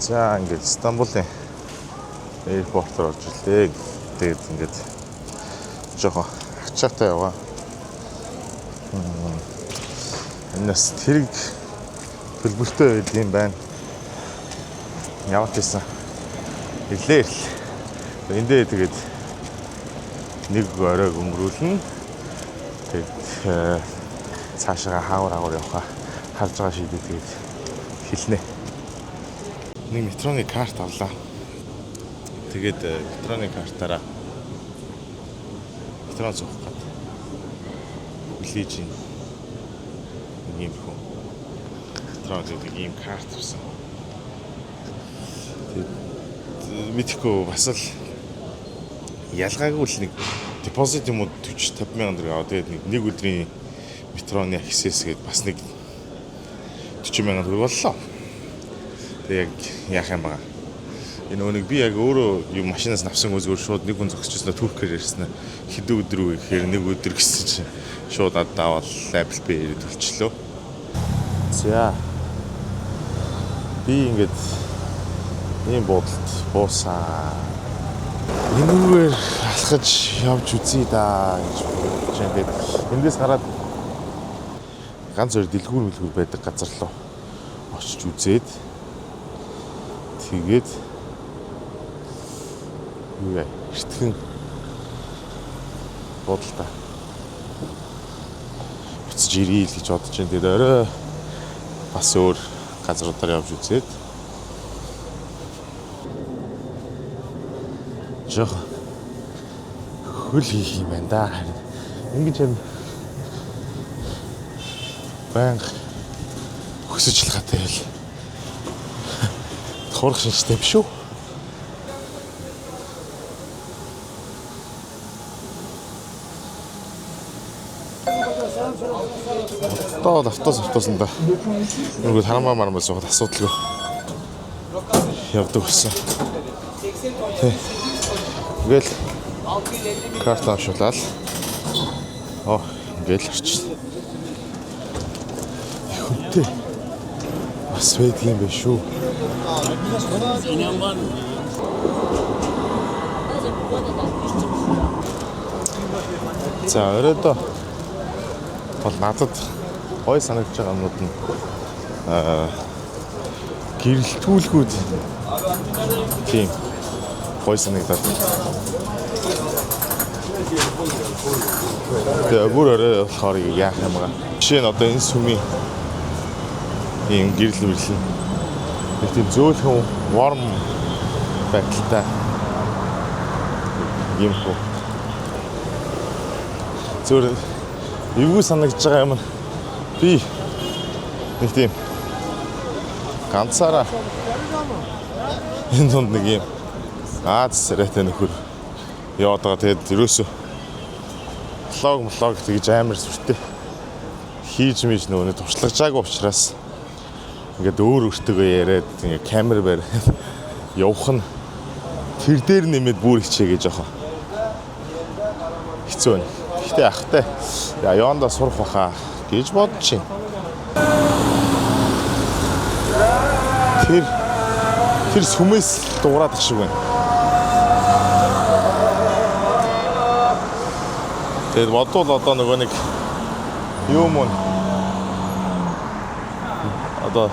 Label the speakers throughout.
Speaker 1: За ингээд Стамбулын аэропортоор орж ирлээ. Тэгээд ингээд жоохон ачаатай яваа. Энэс тэрэг төлбөртэй байд юм байна. Яваад байсан. Ирлээ. Эндээ тэгээд нэг оройг өнгөрүүлнэ. Тэгээд цаашаа хаагуур явахаа харж байгаа шийдээ тэгээд хэлнэ. Нэг метроны карт авлаа. Тэгээд метроны картаараа метрон зовх гад. Билээж ин юм хөө. Метрон гэдэг ийм карт авсан. Тэгээд мэдхгүй бас л ялгаагүй л нэг депозит юм уу 40-50 мянган төгрөг аваа. Тэгээд нэг өдрийн метроны access гээд бас нэг 40 мянган төгрөг боллоо. Яг яах юм бага. Энэ өнийг би яг өөрөө юу машинаас авсан үзгээр шууд нэг хүн зогсчихсон Туркээр ирсэн. Хэдэн өдөр үү гэхээр нэг өдөр гэсэн чинь шууд аваад Apple Pay төлчлөө. За. Би ингээд ийм бодолд буусаа. Энэгээр алхаж явж үзье да гэж бодож ингээд эндээс гараад ганц зөр дэлгүүр байдаг газар руу очиж үзээд тэгээд юу яа эртхэн бодолтой буцаж ирээ л гэж бодож байна. Тэгээд орой бас өөр газруудаар явж үзээд жоо хөл хийх юм байна да. Ингэж юм банк хөсөж л хатаа ял. Хурах шинжтэй биш үү? Одоо автосондоо нөгөө харамаа мармал суугаад асуудалгүй явдаг болсон. Тэгэл карт авшуулаад ингээл орчихсон. Хүнтэй бас байдаг юм биш үү? За өрөөдөө бол надад гой санагдаж байгаа юмнууд нь гэрэлтүүлгүүд тийм гой санагдаад. Тэгээ бүр орой болохоор яах юм бэ? Жишээ нь одоо энэ сүмийн ийм гэрэл мэрлэн нэг тийм зөөлхөн warm байдалтай юм хөө. Зөв эвгүй санагдаж байгаа юм. Би нэг тийм ганцаараа энэ донд нэг юм Аз царайтай нөхөр яваад байгаа. Тэгээд ерөөсөө влог тэгж амар сүртэй хийж мэж нөгөө туршлагажаагүй учраас ингээд өөр өөртөө яриад ингээд камер бариад явах нь тэр дээр нэмээд бүр хичээгээ жоохоо хэцүү байна. Гэхдээ ахтай явандаа сурах баха гэж бодож байна. Тэр сүмээс дуурайх шиг байна. Тэгээд бодвол одоо нөгөө нэг юм уу одоо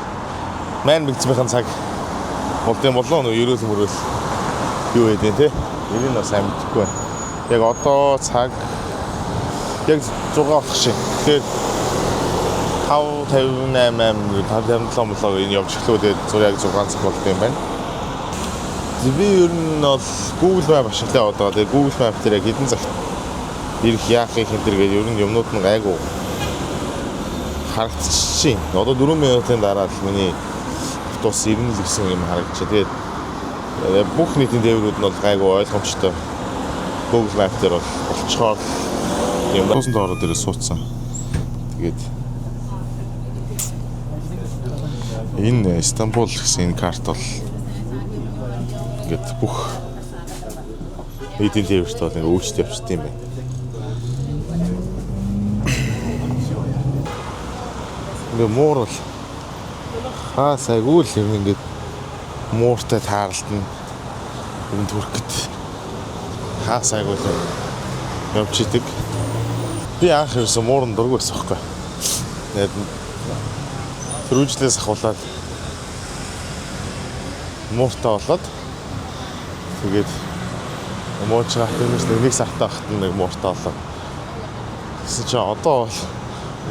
Speaker 1: ман бигцмийн цаг болдсон болоо нөө ерөөл мөрөөл юу гэдэг те эрийн бас амьдгүй байна. Яг одоо цаг яг 6 болох шиг. Тэгэхээр 5:58 5:57 энэ явж эхлэв. Тэгээд яг 6 цаг болд юм байна. Би ер нь бол Google Map ашиглаад байгаа. Тэгээд Google Map дээр яг хэдэн цагт ирэх яах юм хэмтэр гэж ер нь юмнууд нь гайгүй харагдчихжээ. Одоо 4 минутын дараа л миний автобус ирнэ л гэсэн юм харагдчихэ. Тэгээд бүх нийтийн тээврүүд нь бол гайгүй ойлгомжтой. Google Map дээр бол болцохоор юм доосон доороо дээр суудсан. Тэгээд энэ Стамбул гэсэн энэ карт бол ингээд бүх нийтийн тээврт бол ингээд өөрчлөлт явчихсан юм байна. Ингээ муурал сайгүй л юм ингээд мууртай таарлтна. Энэ Туркид хаас айгуул явж идэг. Би анх ерөөсөө муурын дургүй байсан байхгүй. Тэгээд төрүүжлээс ахуулаад мууртай болоод тэгээд мууч гахтнаас нэг сартаа хат нэг мууртай болоо. Гэсэн чи одоо бол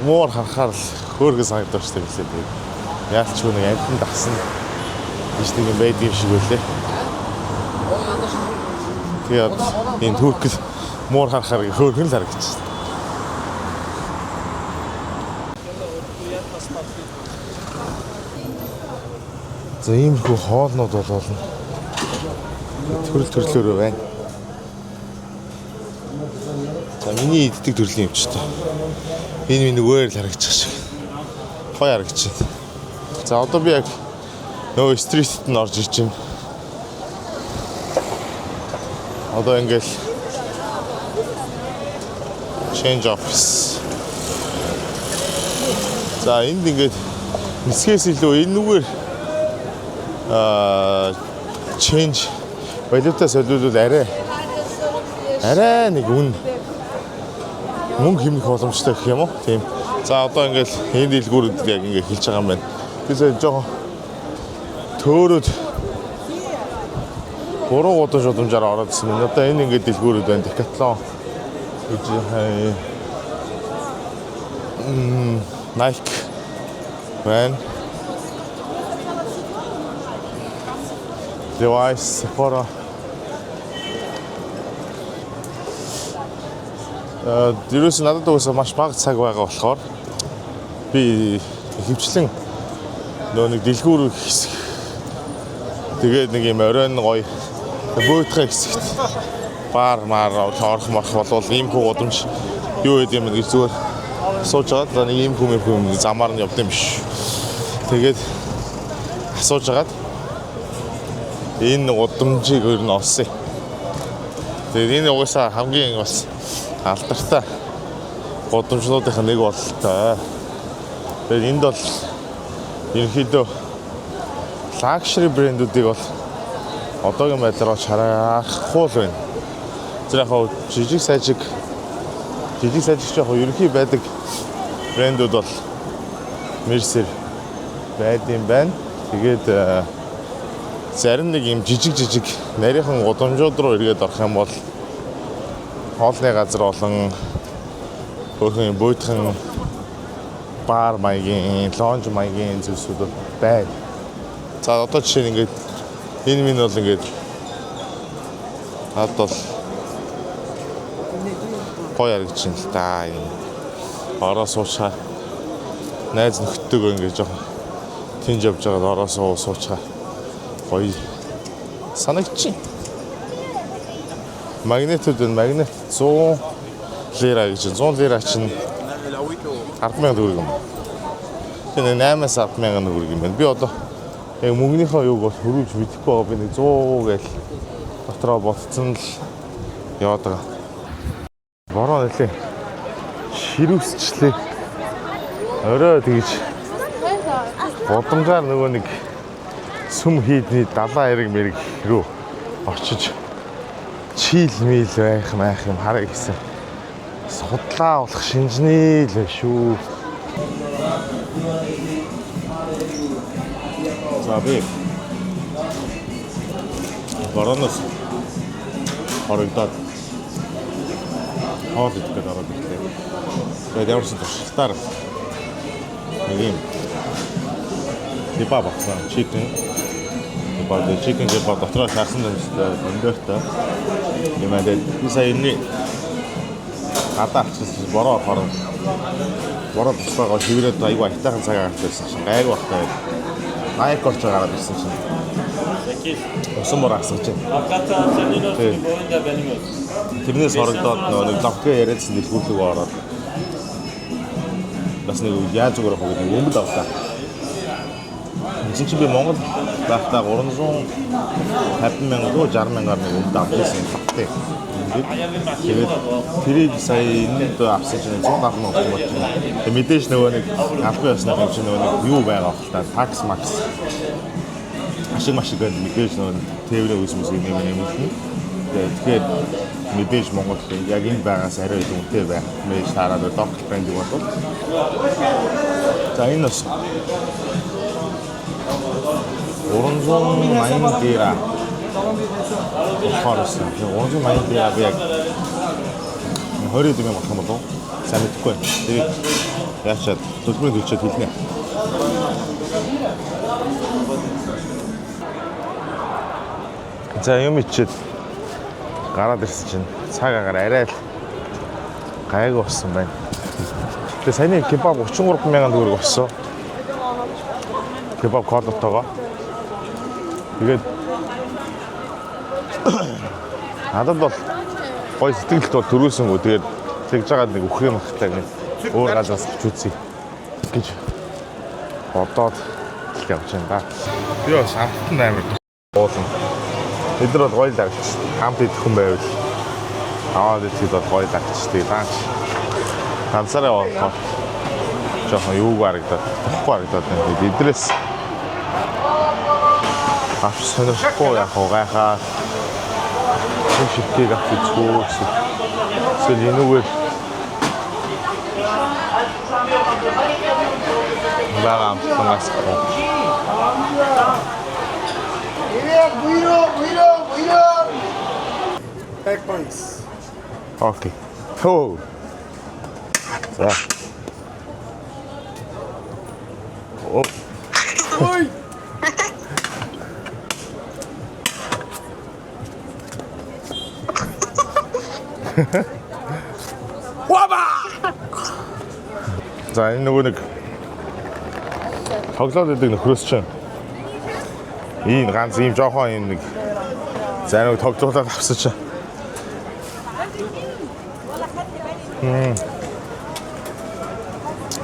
Speaker 1: муур харахаар л хөөргөн санагдаж штэ гэлээ. Тэгээд яалч нэг амтан дасан биш нэг юм байдаг шиг байлээ. Тэгээд энэ Туркид муур харахаар хөөргөн л харагдчихсан. За иймэрхүү хоолнууд болол төрөл төрлөөрөө байна. За миний иддэг төрлийн юм ч та. Энэ миний өөр л харагдчих шиг. Гоё харагдчих. За одоо би яг нөгөө стритэд нь орж ирж байна. Одоо ингээл change office. За энд ингээд нисгээс илүү энэ нүгээр change валютаа солиулвал арай нэг мөнгө хэмнэх боломжтой гэх юм уу? Тийм. За одоо ингээл энэ дэлгүүрүүд яг ингээ хэлж байгаа юм байна. Тэсээ жоохон төөрөд 3 удаа шудармжаар ороод ирсэн юм. Одоо энэ ингээ дэлгүүрүүд байна. Decathlon гэж Nike байна. Device, Sephora. Дээрээс надад уусаа маш бага цаг байгаа болохоор би хөвчлэн нөө нэг дэлгүүр хэсэг тэгээд нэг юм оройн гоё бөөтхэ хэсэгт бар орох болвол ийм хүү удамж юу гэдэг юм гэж зүгээр сууж байгаа. Нэг ийм хүм замаар нь явд юм биш. Тэгээд асууж агаад энэ удамжийг өөр нь олсон. Тэгээд энэ угаасаа хамгийн бас алдартай удамжнуудынх нэг бололтой. Тэгээд энд бол ерөнхийдөө luxury брэндүүдийг бол одоогийн байдлаар харахгүй л байна. Тэр яг жижиг сажиг яг ерөнхий байдаг брэндүүд бол Mercer байдсан байна. Тэгээд зарим нэг юм жижиг нарийнхан удамжууд руу эргээд орох юм бол хоолны газар болон өөрхөн буйтхан бар маягийн, лонж маягийн зүйлсүүд байна. За одоо жишээ нь ингээд энэ минь бол ингээд одоо гоё харагдаж байна л да. Ороо суучаа найз нөхдөдөө ингээд жоохон тэнж явж байгаад ороо суучаа гоё санагдчих. Магнитууд энэ магнит 100 лира гэж 100 лира чинь 10,000 төгрөг юм. Энэ 8-аас 10,000 төгрөг юм байна. Би одоо яг мөнгөнийхөө юуг бол хөрвж мэдэхгүй байгаа. Би нэг 100 гээл дотроо ботцсон л яваад байгаа. Бороо нэлээ ширүүсчлээ. Орой тэгж бодомжаар нөгөө нэг сүм хийдний далаа эрг рүү очиж чийл мийл байх юм хараа гэсэн. Судлаа болох шинжнээ л байна шүү. За би борооноос хоригдоод хоол идэх гээд ороод ирлээ. Тэгээд ямарсан туршилтаар нэг юм кебаб авсан. Chicken kebab дотроо шаасан өндөртэй юм аа. Би сая энэ гадаачсан бороо туслаагаа хөврөөд аюу айтайхан цаг агаарчсан шин гайг багтай. Найк орж гараад ирсэн чинь. Усан мөр асгаж байна. Тэрнээс хорогдоод нэг лавкэ яриадсан дэлгүүрлэг ороод бас нэг яаж өгөх вэ гэдэг өмд авлаа. Эцэг би Монгол байхдаа 350,000 руу 60,000-аар нэг өмд авчихсан юм багтай. Тэгээд тэрийг сая энэнд авсан чинь 170,000 болж байна. Тэгээд мэдээж нөгөө нэг албан ёсны юм чинь нөгөө нэг юу байгаа хэл та такс макс ашиг машиг гэдэг мэдээж нөө тээврээ үүсмэс нэмэлтэн. Тэгэхээр мэдээж Монгол яг энэ байгаас арай илүү үнэтэй байх мэж таараад доктор брэнд болов. За энэ бас 380 лира. Ухаарсан. 380 лира яг 20 дэмээ болох юм болов. Сайн мэдэхгүй. Тэгээд яачаад төлбөрийн төлчөөд хэлнэ. За юм ичээд гараад ирсэн чинь цаг агаар арай л гайгүй болсон байна. Тэгээ саяны кебаб 33,000 төгрөг болсон. Кебаб кодтойгоо. Тэгээд надад бол гой сэтгэлд бол төрүүлсэнгүй. Тэгээд тэгж жагаад нэг үхрээ махтай нэг өөр газраас очиж үзье гэж бодоод явж байна да. Би бас амттан амар уулан. Бид нар бол гоё лагч хамт идэх хүн байвал аваад идэхэд бол гоё лагч тэгээд даач ганцаараа болоо жоохон юуг харагдаад тухгүй харагдаад байна. Бидрээс авч сонирхгүй яг гайхаа шивхийг авч үзгүй эсвэл энүүгээр бага амтнаас
Speaker 2: Back points.
Speaker 1: Okay. Oh. За. О.
Speaker 2: Ой. 와봐.
Speaker 1: За энэ нөгөө нэг тоглоод байдаг нөхрөөс чинь ийм ганц ийм жоохон юм нэг зайныг тогтруулаад авсан чинь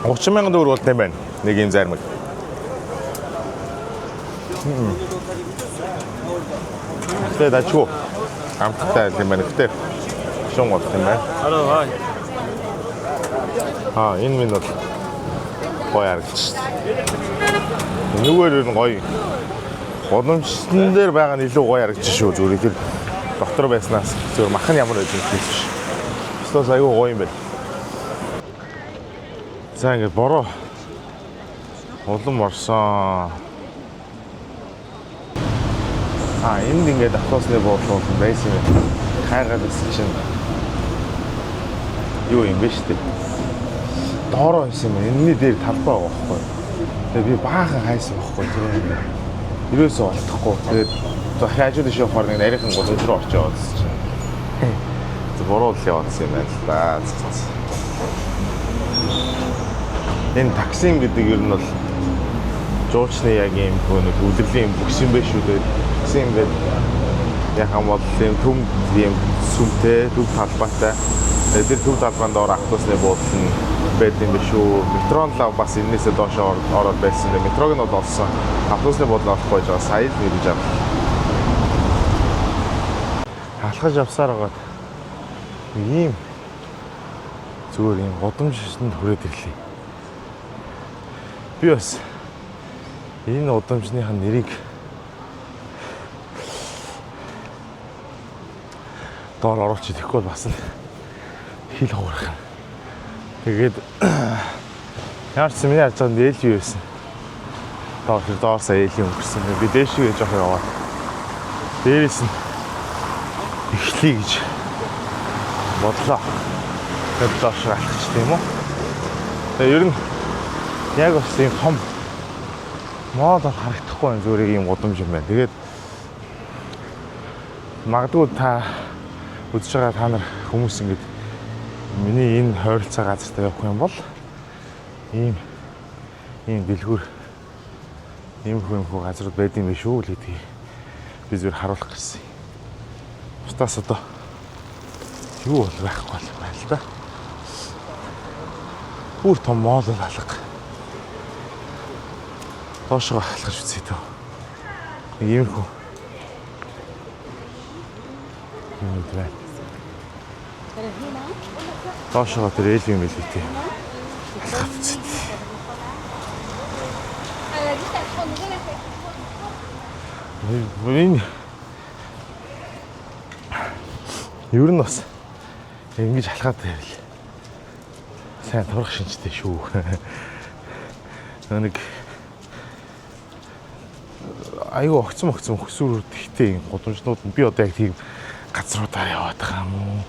Speaker 1: 30,000 төгрөг болт юм байна. Нэг ийм зармаг. Тэгээд ачгүй. Амттай юм байна. Гэтэ шон болт юм байна. Энэ минь бол гоё харагдчих. Нүгээр нь гоё. Боломжтой дээр байгаа нь илүү гоё харагдчих шүү. Зүгээр тэр доктор байснаас зүгээр мах нь ямар байж юм биш. Стос аюу гоё юм байна. За ингээд бороо улам орсон. Энд ингээд автобусны буудлын байсан юм. Хайгаад байсан чинь юу юм бэ штэ. Доороо байсан юм. Энэний дээр талбай байгаа байхгүй. Тэгээ би баахан хайсан байхгүй тийм. Ерөөсөө олдохгүй. Тэгээд хажууд ишээ хор нэг нарийнхан гол өдрөө орч яваад чинь. Бороо л яваадсан юм байна л да. Энэ таксим гэдэг ер нь бол жуучны яг юм нэг үлрэлийн бүкс юм биш үү гэдэг. Таксим гэдэг яг хамбол юм төм юм сүмтэй төв талбайтай. Тэр төв талбайд ор автобусны буудлын нь байд юм биш үү. Метрон лав бас энээсээ доош ороод байсан. Метрог нь бол олсон. Автобусны буудлын олох гэж байгаа. Сая л нэрж авах. Алхаж авсаар байгаа. Ийм зүгээр юм удамжинд хүрээд ирлээ. Би бас энэ удамжныхаа нэрийг доор оруулж идэхгүй бол бас хил хуурах. Тэгээд ямар ч миний харж байгаа нээлж юу байсан. Доор сая ээлийн өнгөрсөн. Би дээшгээ жоох яваад. Дээрээс нь эхлэе гэж бодлоо. Тэгээд доош алхах тийм үү? Тэгээд ер нь яг бас ийм том мод харагдахгүй байна. Зүгээр ийм гудамж юм байна. Тэгээд магадгүй та үзэж байгаа та нар хүмүүс ингэж миний энэ хойролцоо газартаа явах юм бол ийм дэлгүүр ийм хөө газрууд байд юм биш үү гэдгийг би зүгээр харуулах гэсэн. Бусдаас одоо юу бол байхгүй юм байна л да. Бүр том моол алга. Доошоо алхаж үзье тоо. Нэг иймэрхүү юм байна. Доошоо тэр ээл юм хэлээ. Алхаж үзье. Энэ ер нь бас ингэж халахад байвал сайн турах шинжтэй шүү. Нэг айгүй огцом хөсвөрүүд ихтэй гудамжнууд нь би одоо яг тийм газруудаар яваад байгаа юм уу?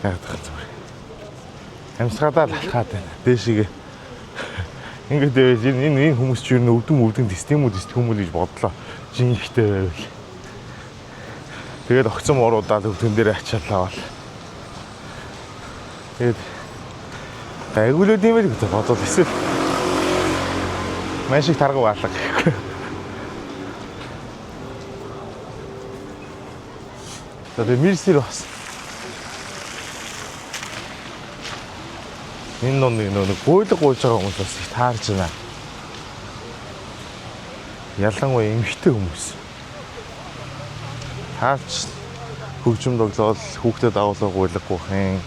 Speaker 1: Яг гэх зүгээр. Амьсгалаа л алхаад байна. Дээшигээ ингээд байвал энэ хүмүүс ч юу н өвдөн системүүд гэж бодлоо. Жин ихтэй байвал. Тэгээд огцом уруудаад өвдөн дээр ачаалаа бол. Тэгээд гайгуулууд юм байл гэж бодвол эсвэл маш их таргуу алга гэхгүй. Тэгээд мэрсэр бас энэ нэг бойлог гуйж байгаа хүмүүс бас их таарж байна. Ялангуяа эмэгтэй хүмүүс. Таарч хөгжим тоглоод хүүхдэд агуулга гуйлахгүй хэн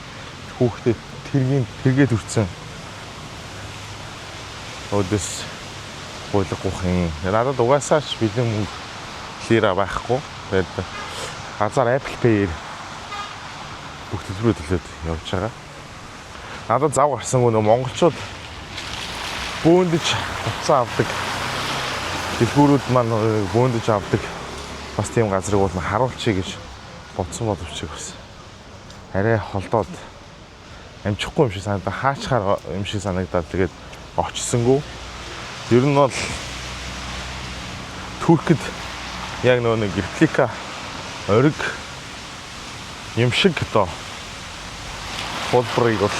Speaker 1: хүүхдэд тэргээд үрцэн өдөс гуйлахгүй хэн надад угаасаа ч бэлэн мөнгө лира байхгүй. Тэгээд газар Apple Pay-ээр бүх төлбөрөө төлөөд явж байгаа. Надад зав гарсангүй нэг монголчууд бөөндөж утсаа авдаг. Дэлгүүрүүд маань бөөндөж авдаг. Бас тийм газрыг бол харуулчих гэж бодсон боловч бас арай холдоод амжихгүй юм шиг санагдаа, хаачхаар юм шиг санагдаад тэгээд очсонгүй. Ер нь бол Туркид яг нэг реплика ориг юм шиг одоо холборыг бол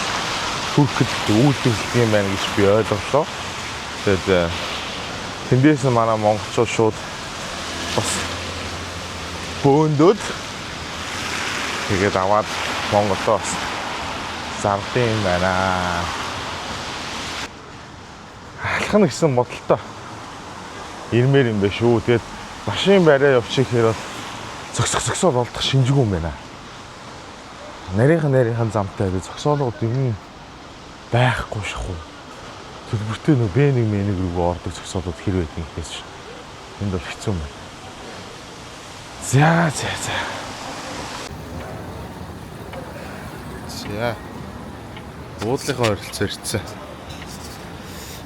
Speaker 1: Туркид үйлдвэрлэдэг юм байна гэж би ойлголоо. Тэгээд тэндээс манай монголчууд шууд бас бөөндөөд тэгээд аваад Монголоо бас зардсан юм байна. Алхах гэсэн бодолтой ирмээр юм байна шүү. Тэгээд машин бариа явчих хэрэг зөксөксөксөөр болдох шинжгүй юм байна. Нарийнхан замтай байдаг зөксөөлгод юм байхгүй шахуу. Төлбөртэй нөө Б1 рүү ордог зөксөөлгод хэр байдаг юм гэхээс шүү. Энд бол хэцүү юм байна. За. Буудлынхаа оролцоо ирсэн.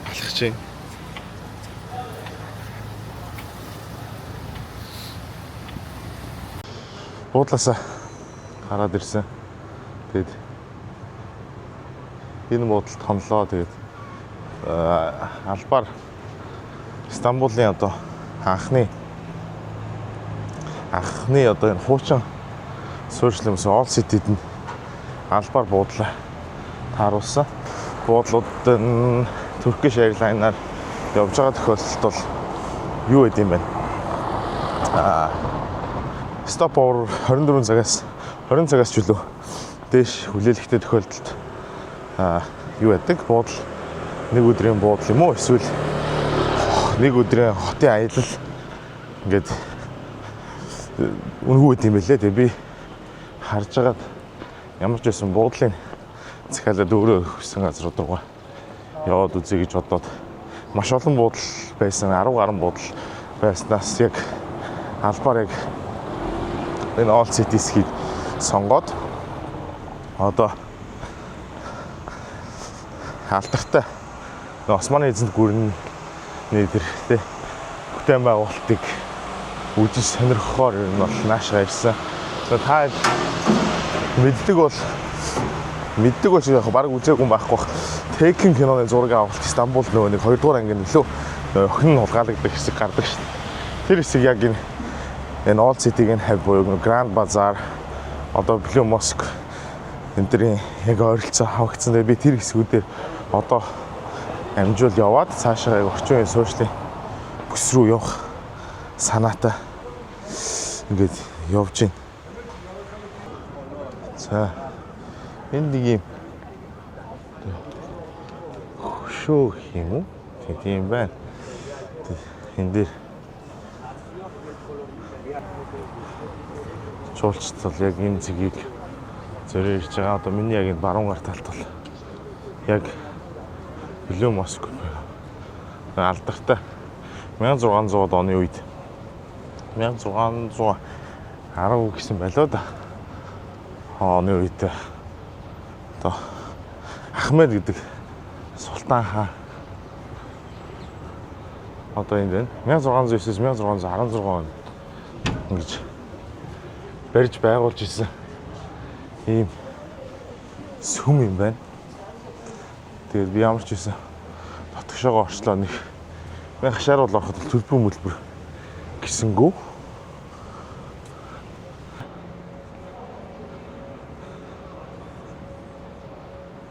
Speaker 1: Алхаж байна. Буудлаасаа гараад ирсэн. Тэгээд энэ буудалд хонлоо. Тэгээд албаар Стамбулын одоо анхны одоо энэ хуучин суурьшил юмсан All City-д нь албаар буудлаа тааруулсан. Буудлууд нь Turkish Airlines-аар явж байгаа тохиолдолд бол юу гэдэм бэ? Stopover 24 цагаас 20 цагаас ч үлээ дээш хүлээлгтэй тохиолдолд юу байдаг? Буудал нэг өдрийн буудал юм уу? Эсвэл нэг өдрийн хотын аялал ингээд үнэгүй гэдэм байлээ. Тэгээ би харж агаад ямар ч байсан буудлын захиалаад өөрөө өгсөн газрууд руугаа яваад үзье гэж бодоод маш олон буудал байсан, 10 гаруй буудал байснаас яг албаар яг энэ All Cities-ийг сонгоод одоо алдартай Османы эзэнт гүрний тэрхтээ бүтээн байгуулалтыг үжиж сонирхохоор ер нь бол наашаа ирсэн. Та мэддэг бол яг баг үзээгүй байхгүй бах. Tekken киноны зураг авалт Стамбул нөгөө нэг 2 дугаар ангийн нөлөө охин хулгайлагддаг хэсэг гардаг шүү дээ. Тэр хэсэг яг энэ All City-ийн хав буюу Grand Bazaar одоо Blue Mosque энэ төрлийн яг ойролцоо хавагдсан. Би тэр хэсгүүдээр одоо амжуул яваад цаашаа яг орчин үеийн суурьшлийн бүс рүү явах санаатай ингээд явж байна. За энэ нэг юм хөшөө юм уу? Тийм байна. Энэ дээр жуулчд бол яг энэ зэгийг зөрөө ирж байгаа. Одоо миний яг энэ баруун гар талд бол яг Blue Mosque алдартай 1600 оны үед 1610 гэсэн байлоо да. Оны үед одоо Ахмед гэдэг султан хаан одоо энэ 1609-с 1616 он ингэж барьж байгуулж ирсэн ийм сүм юм байна. Тэгээд би ямар ч байсан дотгошоогоо орчлоо нэг хашааруул ороход төлбөр мөлбөр гисэнгүү.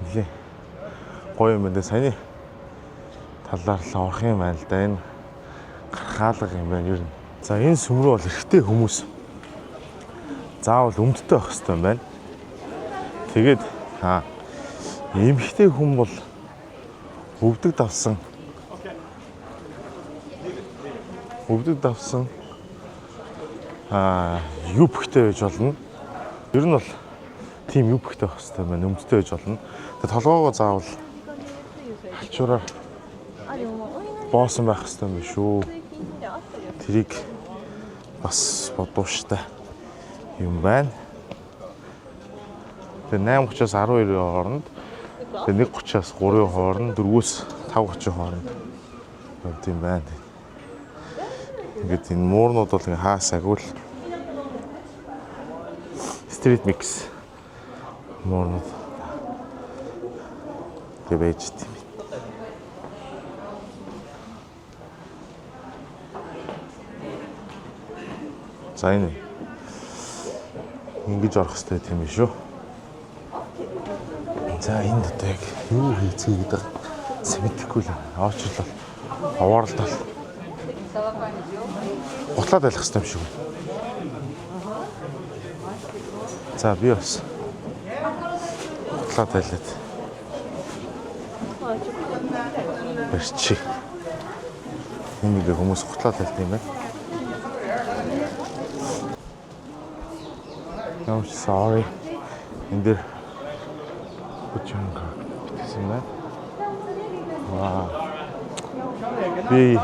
Speaker 1: Нилээ гоё юм байна. Саяны талаар л орох юм байна л да. Энэ гархаалга юм байна ер нь. За энэ сүм рүү бол эрэгтэй хүмүүс заавал өмдтэй байх хэрэгтэй юм байна. Тэгээд эмэгтэй хүн бол өвдөг давсан юбхтэй байж болно. Ер нь бол тийм юбхтэй байх хэрэгтэй байна. Өмдтэй байж болно. Тэгээд толгоогоо заавал алчуураар боосон байх хэрэгтэй юм шүү. Тэрийг бас бодууштай юм байна. Тэгээд 8:30-аас 12-ийн хооронд, тэгээд 1:30-аас 3-ийн хооронд, 4-өөс 5:30-ийн хооронд явд юм байна. Ингээд энэ муурнууд бол ингээ хаасаагүй л стрит микс муурнууд гэж тийм. За энэ ингэж орох хэрэгтэй тийм биш үү? За энд одоо яг юу хийцгээ гэдэг сэвэдэхгүй л очрлол овоорлол гутлаад айлах хэрэгтэй юм шиг. За би бас гутлаад айлаад барьчих. Энийг хүмүүс гутлаад айлт юм байна. I'm sorry. Энэ дээр хүчээр битсэн байна. Ваа. Би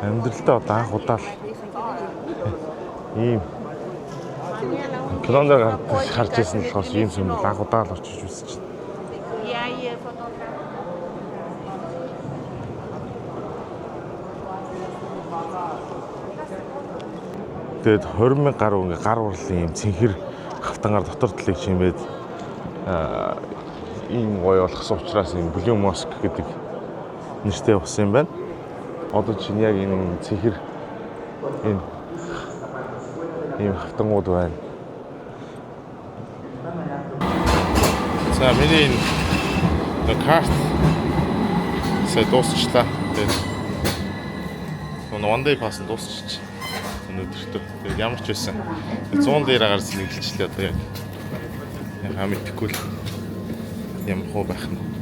Speaker 1: амьдралдаа одоо анх удаа л ийм кинонд харж ирсэн болохоор ийм юм анх удаа л очиж үзсэн чинь. Тэгээд 20,000 гаруй ингээ гар урлын юм цэнхэр хавтангаар дотор талыг чимээд ийм гоё болгосон учраас энэ Blue Mosque гэдэг нэртэй болсон юм байна. Одоо чинь яг энэ цэнхэр энэ ийм хавтангууд байна. За миний энэ карт сая дуусчлаа. Тэгээд one day pass дуусчих. Өнөөдөртөө тэгээд ямар ч байсан 100 дээр агаар сэлгэлжлээ одоо яг мэдхгүй л ямар хөө байх нь.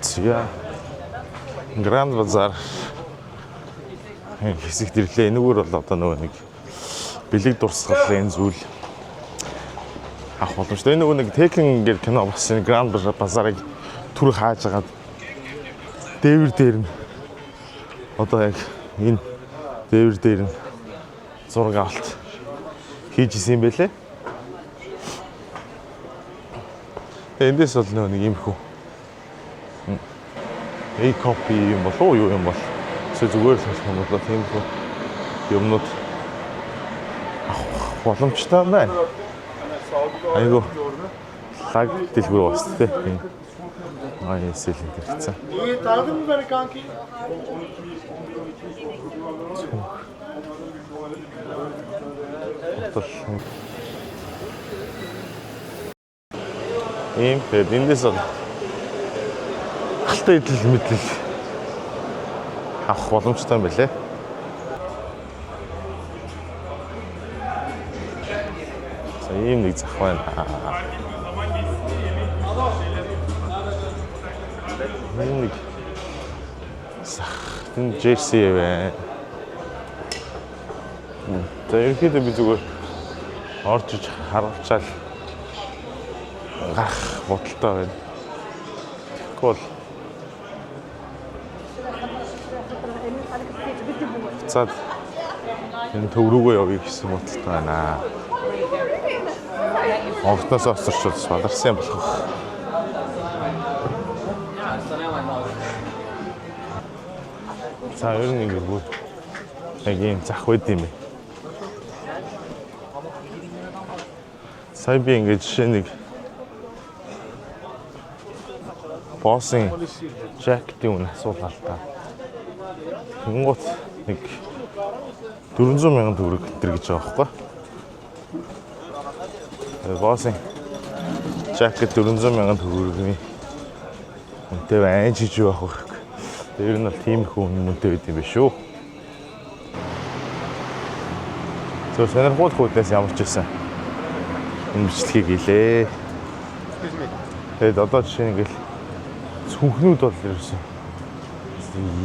Speaker 1: Зя Гранд Базар хэсэгт ирлээ. Энэгээр бол одоо нөгөө нэг бэлэг дурсгалын зүйл авах боломжтой. Энэ нөгөө нэг Tekken гэр кино бас энэ Гранд Базарыг түр хааж агаад дээвэр дээр нь одоо яг энэ дээвэр дээр нь зураг авалт хийж исэн юм байлээ. Эндээс бол нэг юм хөө A-copy юм болов уу юу юм бол зүгээр л болох юм болоо тийм хөө юмнууд авах боломжтой байна. Айгу лаг дэлгүүр бас тийм. Аясэл энэ хэрэгцээ. Ийм тэгээд эндээс бол алтай идэл мэдлэл авах боломжтой юм байна лээ. За ийм нэг зах байна. Нэг зах энэ JC байна. За ерөнхийдөө би зүгээр орж иж харуулчаал гарах бодолтой байна. Тэгвэл Буцаад энэ төв рүүгээ явъя гэсэн бодолтой байна. Онгоцноос осорчулж баларсан болох. За ер нь ингэ бүр яг юм зах байд юм бэ. Сая би ингэ жишээ нэг боссын жакетийн үнэ асуулаа л та. Тэнгуут нэг 400,000 төгрөг гэтэр гэж байгаа байхгүй. Боссын жакет 400,000 төгрөгийн үнэтэй байна ч гэж байх вэ. Тэр нь бол тийм их үнэтэй байд юм биш үү. зөв сонирхолтой хүлээс ямар ч байсан энэ бичлэгийг хийлээ. Тэгээд одоо жишээ нь ингээл цүнхнүүд бол ерөөсөн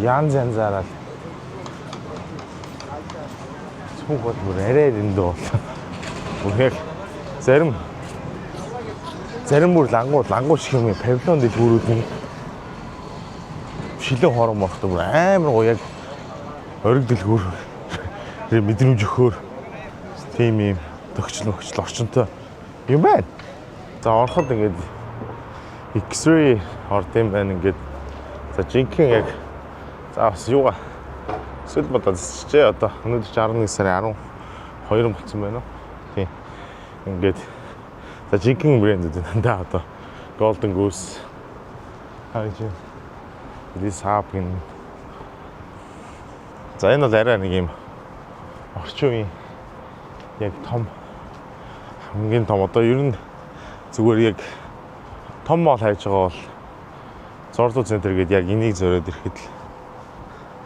Speaker 1: янзаараа цүнх бол бүр арай дэндүү бол. Үнэхээр зарим бүр лангуу шиг юм павильон дэлгүүрүүд нэг шилэн хорон морхтой бүр амар гоё яг ориг дэлгүүр мэдрэмж өгөхөөр тийм юм төгчл орчинтой юм байна. За ороход ингээд X-ray орд юм байна ингээд. За жинхэнэ яг за бас юугаа эсвэл бодож чичээ одоо өнөөдөр 11 сарын 12 болсон байна уу? Тийм. Ингээд за жинхэнэ брэнд даа одоо Golden Goose хайж Лисап гин. За энэ бол арай нэг юм орчин үеийн яг том хамгийн том одоо ер нь зүгээр яг том мол хайж байгаа бол Зорлуу центр гэдэг яг энийг зориод ирэхэд л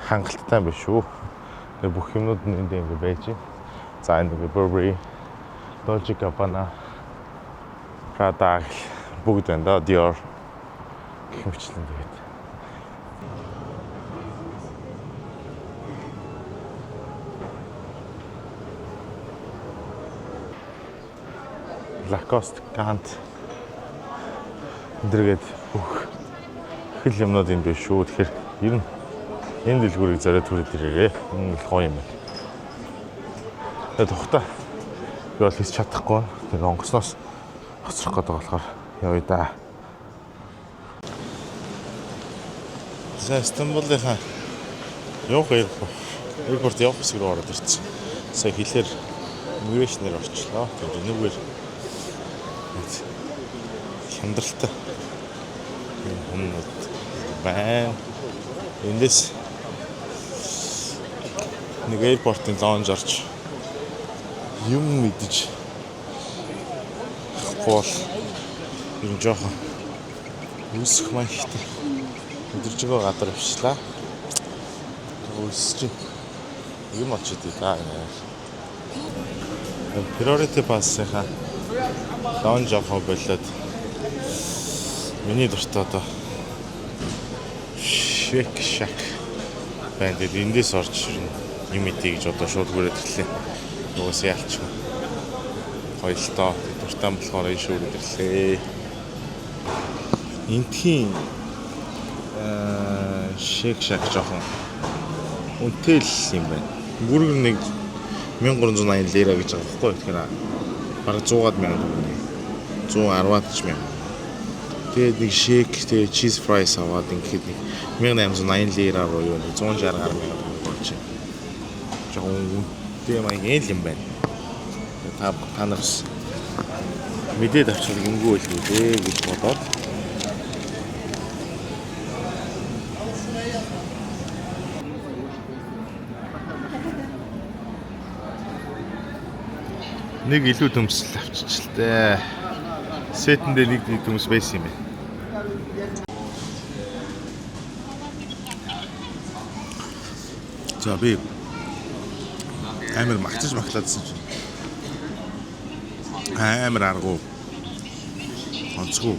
Speaker 1: хангалттай биш шүү. Тэгээ бүх юмнууд нь энд ингэ байж байна. За энэ нэг Burberry, Dolce & Gabbana, Prada бүгд байна да, Dior гэх мэтлэн тэгээд. Lacoste, Gant эндэргээд бүх хэл юмнууд юм биш шүү. Тэгэхээр ер нь энэ дэлгүүрийг зориод түрээд ирээрээ. Энэ л гоё юм байна. Тэгээд тухтаа би бол хийж чадахгүй. Тэгээд онгоцноос хоцрох гэдэг болохоор явъя да. За Стамбулынхаа аэропорт явах хэсэг рүү ороод ирсэн. Сая хэлээр миграшнээр орчлоо. Тэгээд энэгээр хямдралтай юмнууд байна. Эндээс нэг аэропортын лаунж орж юм мэдэж гол юм жоохон үсэх маань ихтэй өдөрж байгаа гадар авчлаа. Үсч юм олж идэв даа. Priority pass-ийнхаа лаунж авах болоод миний дуртай одоо Shake Shack байна. Тэгээд эндээс орж юм идэ гэж одоо шууд хүрээд ирлээ. Угаас яалч. Гоё л тоо. Дуртай болохоор энэ шүүрээд ирлээ. Энтхийн Shake Shack жоохон үнэтэй л юм байна. Бүргэр нэг 1380 лира гэж байгаа байхгүй. Тэгэхээр бараг 100-аад мянга төгрөг. 110-аад ч мянга. Тэгээд нэг shake, тэгээд cheese fries аваад ингээд нэг 1880 лира руу юу нэг 160 гаруй мянга төгрөг болж байна. Жон тийм аяг юм байна. Та нарс мэдээд авчих юмгүй байлгүй дээ гэж бодоод нэг илүү төмсөл авчичлээ. Сетэндээ нэг төмс байсан юм байна. За би амар махлаадсан чинь амар аргу онцгой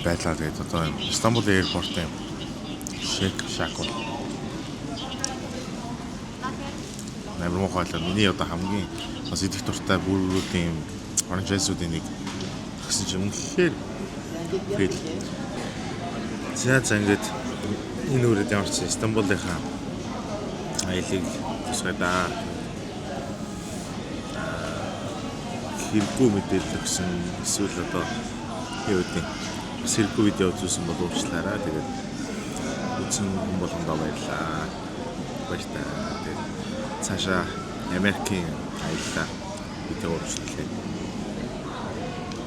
Speaker 1: байлаа. Тэгээд одоо Стамбул аэропортын Shake Shack амар мохоолоо. Миний одоо хамгийн бас идэх дуртай бүрүүдийн франчайзуудын нэг гэсэн чинь үнэхээр фэл. За ингээд Энэ үрээд ямар ч Стамбулынхаа аялыг тусгайдаа. Хэрэггүй мэдээлэл өгсөн эсвэл одоо юу гэдэг бас хэрэггүй видео үзүүлсэн бол уучлаарай. Тэгээд үзсэн хүн болгондоо баярлалаа. Баярлалаа. Тэгээд цаашаа Америкийн аяллаа видео урьдчилээ.